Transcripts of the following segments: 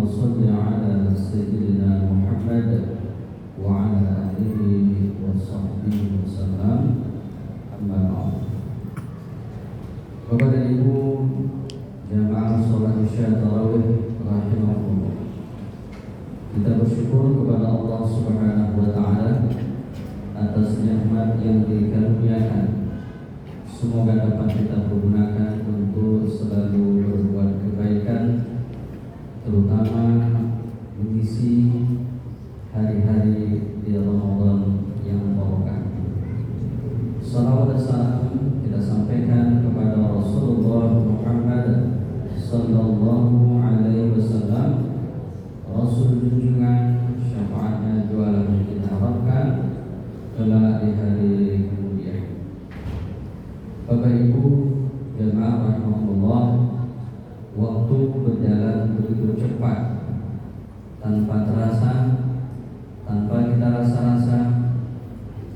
صل على سيدنا محمد وعلى آله وصحبه وسلم. Amma ba'd. Bapak dan Ibu jamaah salat Isya tarawih rahimahullah, kita bersyukur kepada Allah Subhanahu wa taala atas nikmat yang dikaruniakan. Semoga dapat kita pergunakan untuk selalu berbuat kebaikan, terutama mengisi hari-hari di Ramadan yang barokah. Salawat dan salam kita sampaikan kepada Rasulullah Muhammad sallallahu alaihi wasallam, Rasul junjungan, syafaatnya juga kita harapkan kelak di hari kemudian. Bapak Ibu jemaah rahimahullah, waktu berjalan begitu cepat tanpa terasa, tanpa kita rasa-rasa.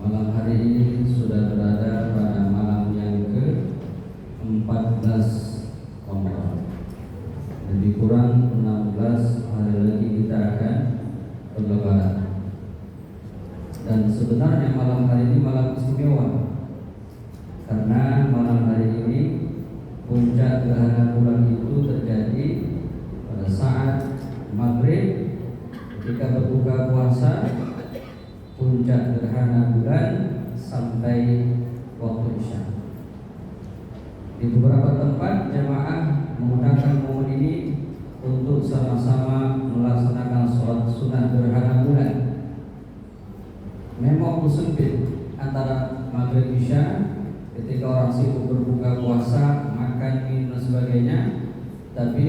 Malam hari ini sudah berada pada malam yang ke-14 Ramadan. Lebih kurang 16 hari lagi kita akan berlebaran. Dan sebenarnya malam hari ini malam istimewa, karena malam hari ini puncak gerhana bulan itu terjadi pada saat maghrib ketika berbuka puasa. Puncak gerhana bulan sampai waktu Isya. Di beberapa tempat jemaah menggunakan momen ini untuk sama-sama melaksanakan sholat sunnah gerhana bulan. Memang sempit antara maghrib Isya ketika orang sibuk berbuka puasa, makan, minum dan sebagainya. Tapi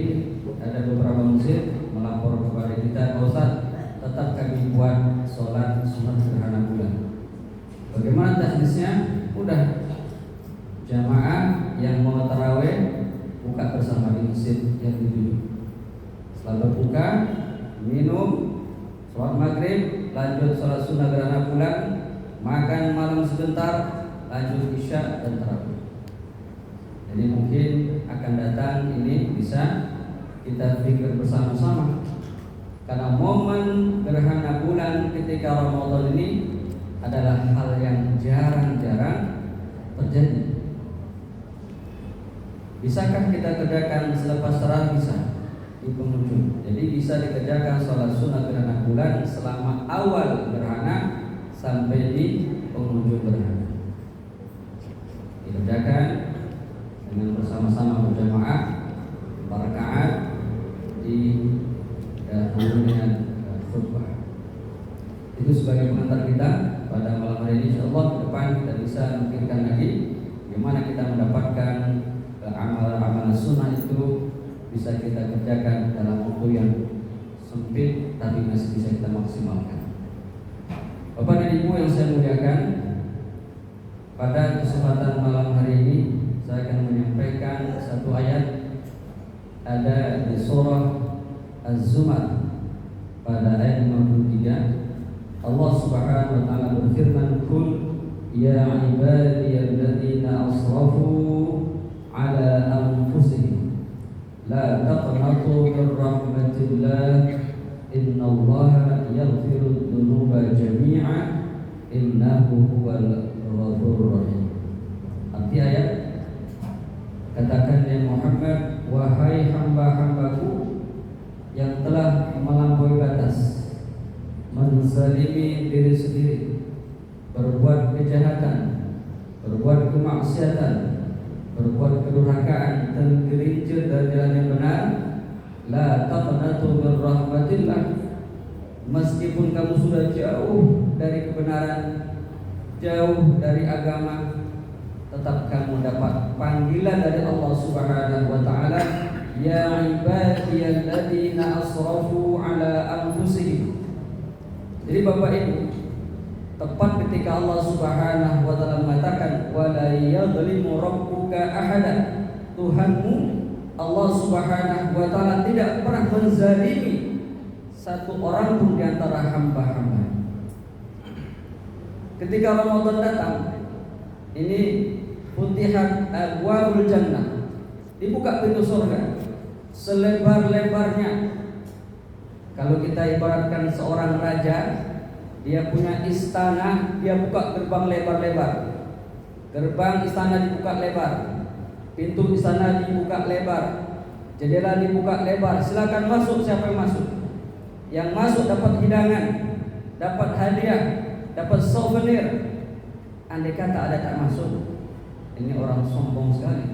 ada beberapa masjid melapor kepada kita, Ustaz, tetap kami buat sholat sunat gerhana bulan. Bagaimana teknisnya? Mudah. Jamaah yang mau tarawih buka bersama di masjid yang dituju. Setelah berbuka, minum, sholat maghrib, lanjut sholat sunat gerhana bulan, makan malam sebentar, lanjut isya dan tarawih. Jadi mungkin akan datang ini bisa kita pikir bersama-sama. Karena momen gerhana bulan ketika Ramadan ini adalah hal yang jarang-jarang terjadi. Bisakah kita kerjakan selepas tarawih? Bisa di penghujung. Jadi bisa dikerjakan sholat sunat gerhana bulan selama awal gerhana sampai di penghujung gerhana. Dikerjakan dengan bersama-sama berjamaah berrakaat di dengan khutbah. Itu sebagai pengantar kita pada malam hari ini. Insyaallah ke depan kita bisa memikirkan lagi bagaimana kita mendapatkan amalan-amalan sunnah itu bisa kita kerjakan dalam waktu yang sempit tapi masih bisa kita maksimalkan. Bapak dan Ibu yang saya muliakan, pada kesempatan malam hari ini saya akan menyampaikan satu ayat ada di surah Az-Zumar pada ayat 53. Allah Subhanahu wa taala berfirman, "Qul ya ibadiyalladzina asrafu ala anfusihim la taqnatu min rahmatillah innallaha yaghfiru dzunuba jami'a innahu huwal ghafurur rahim." Arti ayat, katakan ya Muhammad, wahai hamba-hambaku yang telah melampaui batas, menzalimi diri sendiri, berbuat kejahatan, berbuat kemaksiatan, berbuat kedurhakaan, tergelincir dari jalan yang benar, la taqnatu min rahmatillah. Meskipun kamu sudah jauh dari kebenaran, jauh dari agama, tetap kamu dapat panggilan dari Allah Subhanahu wa taala, ya ibadiyalladzina asrafu ala anfusihim. Jadi Bapak Ibu, tepat ketika Allah Subhanahu wa taala mengatakan wala yadhlimu rabbuka ahada, Tuhanmu Allah Subhanahu wa taala tidak pernah menzalimi satu orang pun di antara hamba-hamba. Ketika Ramadan datang, ini futihat abwabul jannah, dibuka pintu surga selebar-lebarnya, Kalau kita ibaratkan seorang raja, dia punya istana, dia buka gerbang lebar-lebar. Gerbang istana dibuka lebar, pintu istana dibuka lebar, jendela dibuka lebar. Silakan masuk, siapa yang masuk. Yang masuk dapat hidangan, dapat hadiah, dapat souvenir. Andai kata ada tak masuk, ini orang sombong sekali.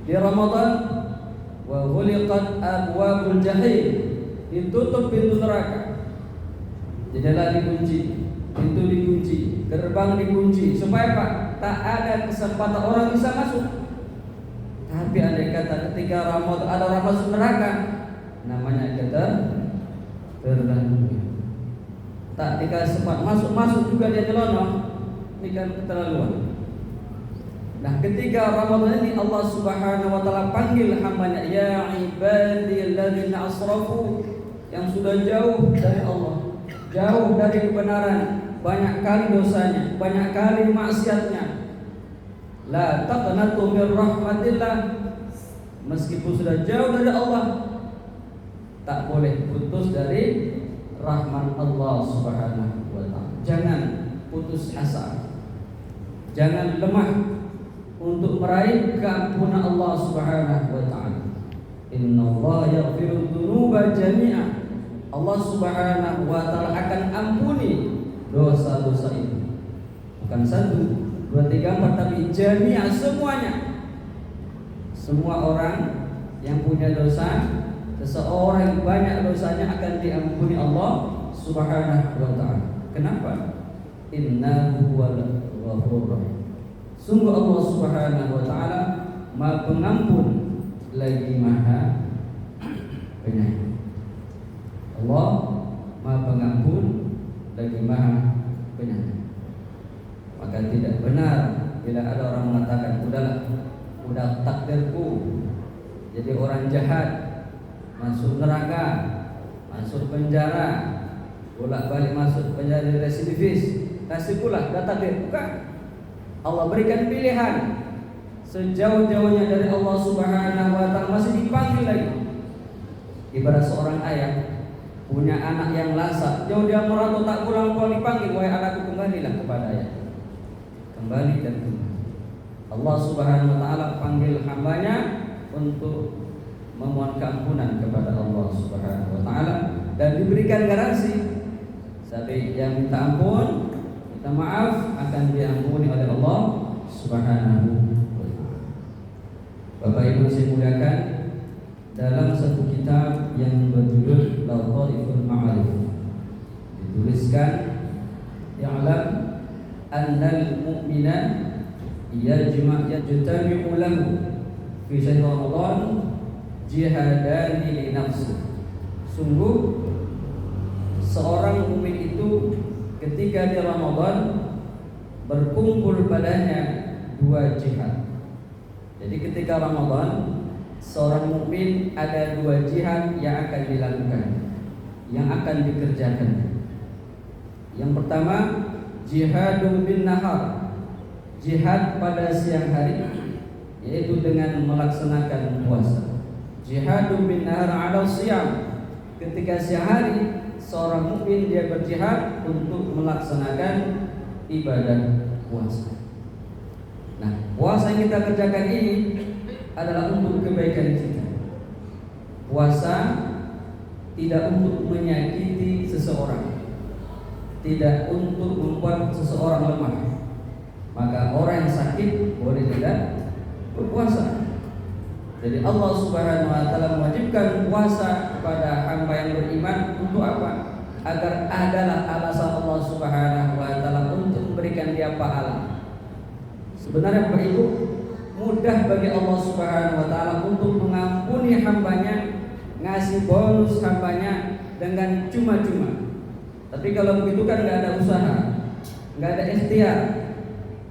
Di Ramadan, wa ghuliqat abwabul jahim, ditutup pintu neraka, jendela dikunci, pintu dikunci, gerbang dikunci, supaya Pak, tak ada kesempatan orang bisa masuk. Tapi andai kata ketika Ramadan ada orang masuk neraka, namanya terganggu. Tak dikasih sempat masuk juga dia nyelonong, ini kan keterlaluan. Nah, ketika Ramadan ini Allah Subhanahu wa taala panggil hambanya, ya ibadilladzina asrafu, yang sudah jauh dari Allah, jauh dari kebenaran, banyak kali dosanya, banyak kali maksiatnya. La taqnatu min rahmatillah, meskipun sudah jauh dari Allah, tak boleh putus dari rahmat Allah Subhanahu wa taala. Jangan putus asa. Jangan lemah untuk meraih keampunan Allah Subhanahu wa taala. Innallaha yaghfiru dzunuba jami'a. Allah Subhanahu wa taala akan ampuni dosa-dosa itu. Bukan 1, 2, 3, 4, tapi jami'a, semuanya. Semua orang yang punya dosa, seseorang yang banyak dosanya akan diampuni Allah Subhanahu wa taala. Kenapa? Innahu huwal ghafurur rahim. Sungguh Allah Subhanahu wa taala Maha Pengampun lagi Maha Penyayang. Allah Maha Pengampun lagi Maha Penyayang. Maka tidak benar bila ada orang mengatakan, udah takdirku jadi orang jahat, masuk neraka, masuk penjara, bolak-balik masuk penjara residivis, kasih pula data takdir. Bukan. Allah berikan pilihan sejauh-jauhnya dari Allah Subhanahu wa taala, masih dipanggil lagi. Ibarat seorang ayah punya anak yang lasak, jauh dia merantau tak pulang-pulang, dipanggil, wahai anakku, kembalilah kepada ayah. Kembali dan kembali. Allah Subhanahu wa taala panggil hambanya untuk memohon keampunan kepada Allah Subhanahu wa taala, dan diberikan garansi sampai yang minta ampun, minta maaf, akan diampuni oleh Allah Subhanahu wa taala. Bapak Ibu saya muliakan, dalam satu kitab yang berjudul Lataiful Ma'arif dituliskan, ya'lam annal mu'mina yajtami'u lahu fi syahr Ramadan jihadani li nafsi. Sungguh seorang mukmin itu ketika di Ramadan berkumpul padanya 2 jihad. Jadi ketika Ramadan seorang mukmin ada 2 jihad yang akan dilakukan, yang akan dikerjakan. Yang pertama, jihadun bin nahar, jihad pada siang hari, yaitu dengan melaksanakan puasa. Jihadun bin nahar ala siyam, ketika siang hari seorang mukmin dia berjihad untuk melaksanakan ibadah puasa. Nah, puasa yang kita kerjakan ini adalah untuk kebaikan kita. Puasa tidak untuk menyakiti seseorang, tidak untuk membuat seseorang lemah. Maka orang yang sakit boleh tidak berpuasa. Jadi Allah Subhanahu wa taala mewajibkan puasa kepada hamba yang beriman untuk apa? Agar adalah alasan Allah Subhanahu wa taala untuk memberikan dia pahala. Sebenarnya Bapak Ibu, mudah bagi Allah Subhanahu wa taala untuk mengampuni hambanya, ngasih bonus hambanya dengan cuma-cuma. Tapi kalau begitu kan nggak ada usaha, nggak ada ikhtiar.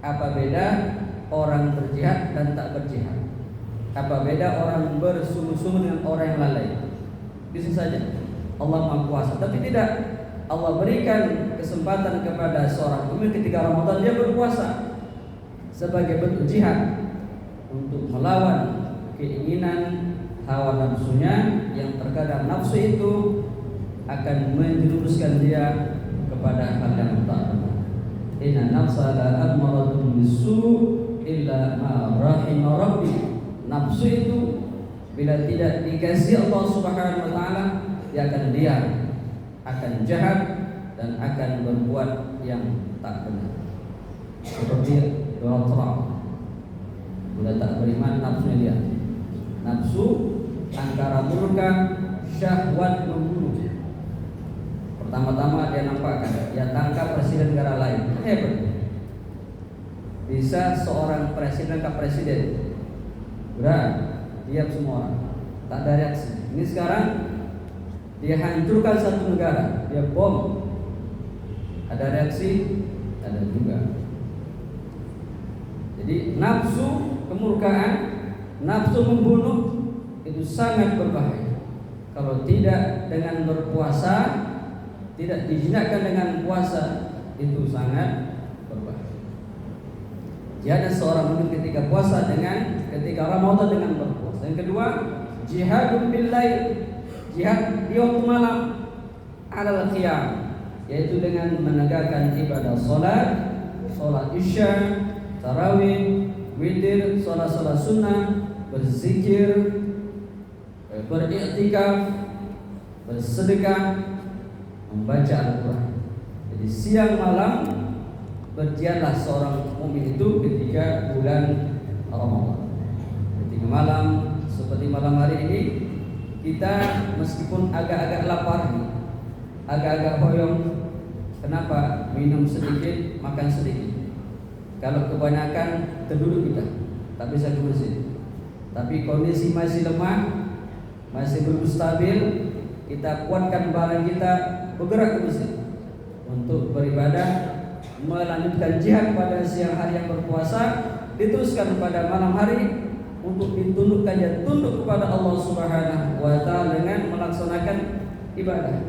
Apa beda orang berjihad dan tak berjihad? Apa beda orang bersungguh-sungguh dengan orang yang lalai? Bisa saja Allah Maha Kuasa, tapi tidak. Allah berikan kesempatan kepada seorang mukmin ketika Ramadan dia berpuasa sebagai bentuk jihad untuk melawan keinginan hawa nafsunya, yang terkadang nafsu itu akan menjerumuskan dia kepada hal yang tak benar. Inna nafsa la ammaratun bisu' illa ma rahima rabbi. Nafsu itu bila tidak dikasih Allah Subhanahu wa taala, dia akan diam, akan jahat dan akan berbuat yang tak benar. Seperti Donald, bila tak beriman nafsunya dia. Nafsu angkara murka, syahwat membunuh. Pertama-tama dia nampakkan, dia tangkap presiden negara lain. Hebat. Bisa seorang presiden tangkap presiden. Berat, diam semua orang, tak ada reaksi. Ini sekarang dia hancurkan satu negara, dia bom. Ada reaksi? Ada juga. Jadi nafsu kemurkaan, nafsu membunuh itu sangat berbahaya. Kalau tidak dengan berpuasa, tidak dijinakkan dengan puasa, itu sangat berbahaya. Jihad seorang mukmin ketika puasa dengan ketika Ramadan dengan berpuasa. Yang kedua, jihadun bil lail, jihad di waktu malam, alal qiyam, yaitu dengan menegakkan ibadah salat, salat isya, tarawih, witir, salat-salat sunnah, berzikir, beriktikaf, bersedekah, membaca Al-Quran. Jadi siang malam berjihadlah seorang mukmin itu ketika bulan Ramadan. Ketika malam seperti malam hari ini, kita meskipun agak-agak lapar, agak-agak hoyong, kenapa? Minum sedikit, makan sedikit. Kalau kebanyakan terduduk kita, tak bisa ke masjid. Tapi kondisi masih lemah, masih belum stabil, kita kuatkan badan kita, bergerak ke masjid untuk beribadah, melanjutkan jihad pada siang hari yang berpuasa, diteruskan pada malam hari untuk ditundukkan dan tunduk kepada Allah Subhanahu wa taala dengan melaksanakan ibadah.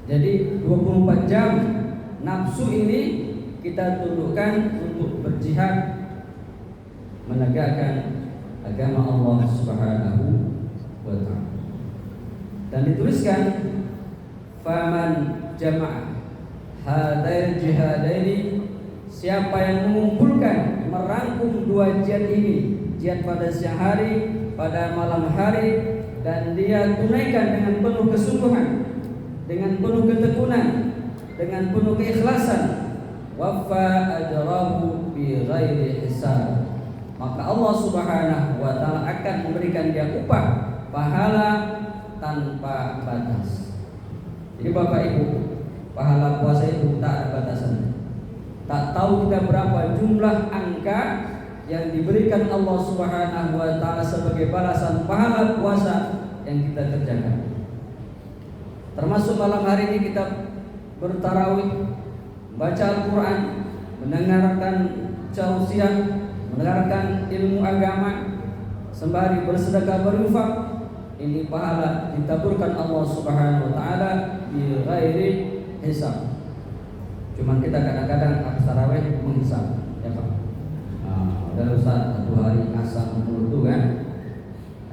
Jadi 24 jam nafsu ini kita tundukkan untuk berjihad menegakkan agama Allah Subhanahu wa taala. Dan dituliskan faman jama'a hadail jihadaini, siapa yang mengumpulkan, merangkum dua jihad ini, jihad pada siang hari, pada malam hari, dan dia tunaikan dengan penuh kesungguhan, dengan penuh ketekunan, dengan penuh keikhlasan, wafa ajrahu bi ghairi hisab, maka Allah Subhanahu wa taala akan memberikan dia upah pahala tanpa batas. Jadi Bapak Ibu, pahala puasa itu tak ada batasan. Tak tahu kita berapa jumlah angka yang diberikan Allah Subhanahu wa taala sebagai balasan pahala puasa yang kita kerjakan. Termasuk malam hari ini kita bertarawih, baca Al-Quran, mendengarkan tausiah, mendengarkan ilmu agama, sembari bersedekah berinfak. Ini pahala ditaburkan Allah Subhanahu wa taala bi ghairi hisab. Cuman kita kadang-kadang habis tarawih menghisab, ya Pak. Ada Ustaz satu hari asam itu kan.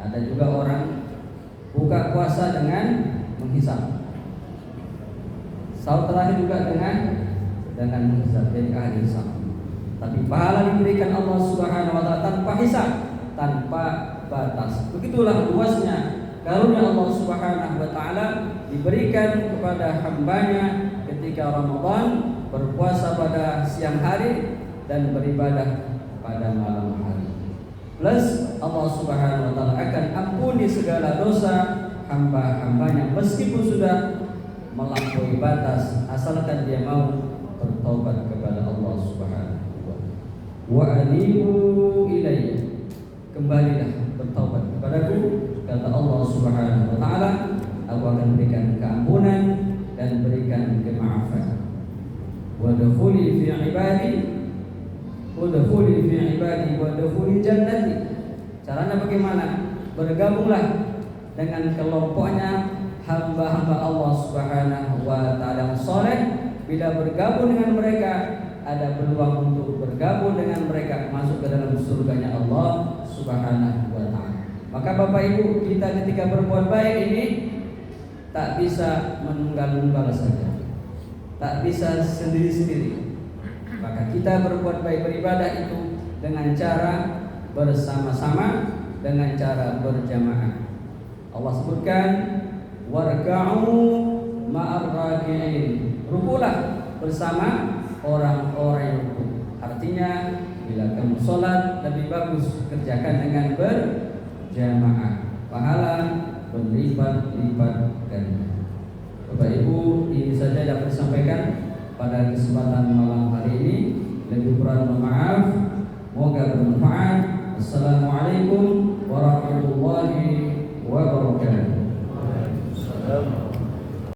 Ada juga orang buka puasa dengan menghisab. Sahur terakhir juga dengan menghisab, jadi ahli hisab. Tapi pahala diberikan Allah Subhanahu wa taala tanpa hisab, tanpa batas. Begitulah luasnya karunia Allah Subhanahu wa taala diberikan kepada hambanya ketika Ramadan, berpuasa pada siang hari dan beribadah pada malam hari. Plus Allah Subhanahu wa taala akan ampuni segala dosa hamba-hambanya meskipun sudah melampaui batas, asalkan dia mau bertobat kepada Allah Subhanahu wa taala. Wa anibu ilayya, kembalilah bertobat kepadaku, kata Allah Subhanahu wa taala, aku akan berikan keampunan dan berikan kemaafan. Wadkhuli fi ibadi, wadkhuli fi ibadi, wadkhuli jannati. Caranya bagaimana? Bergabunglah dengan kelompoknya hamba-hamba Allah Subhanahu wa taala yang saleh. Bila bergabung dengan mereka, ada peluang untuk bergabung dengan mereka masuk ke dalam surganya Allah Subhanahu wa taala. Maka Bapak Ibu, kita ketika berbuat baik ini tak bisa menunggal-nunggal saja, tak bisa sendiri-sendiri. Maka kita berbuat baik beribadah itu dengan cara bersama-sama, dengan cara berjamaah. Allah sebutkan warka'u ma'ar raki'in, rukulah bersama orang-orang yang ruku. Artinya bila kamu sholat lebih bagus kerjakan dengan berjamaah, pahala berlipat-lipat ganda. Bapak Ibu, ini saja dapat disampaikan pada kesempatan malam hari ini. Lebih kurang mohon maaf.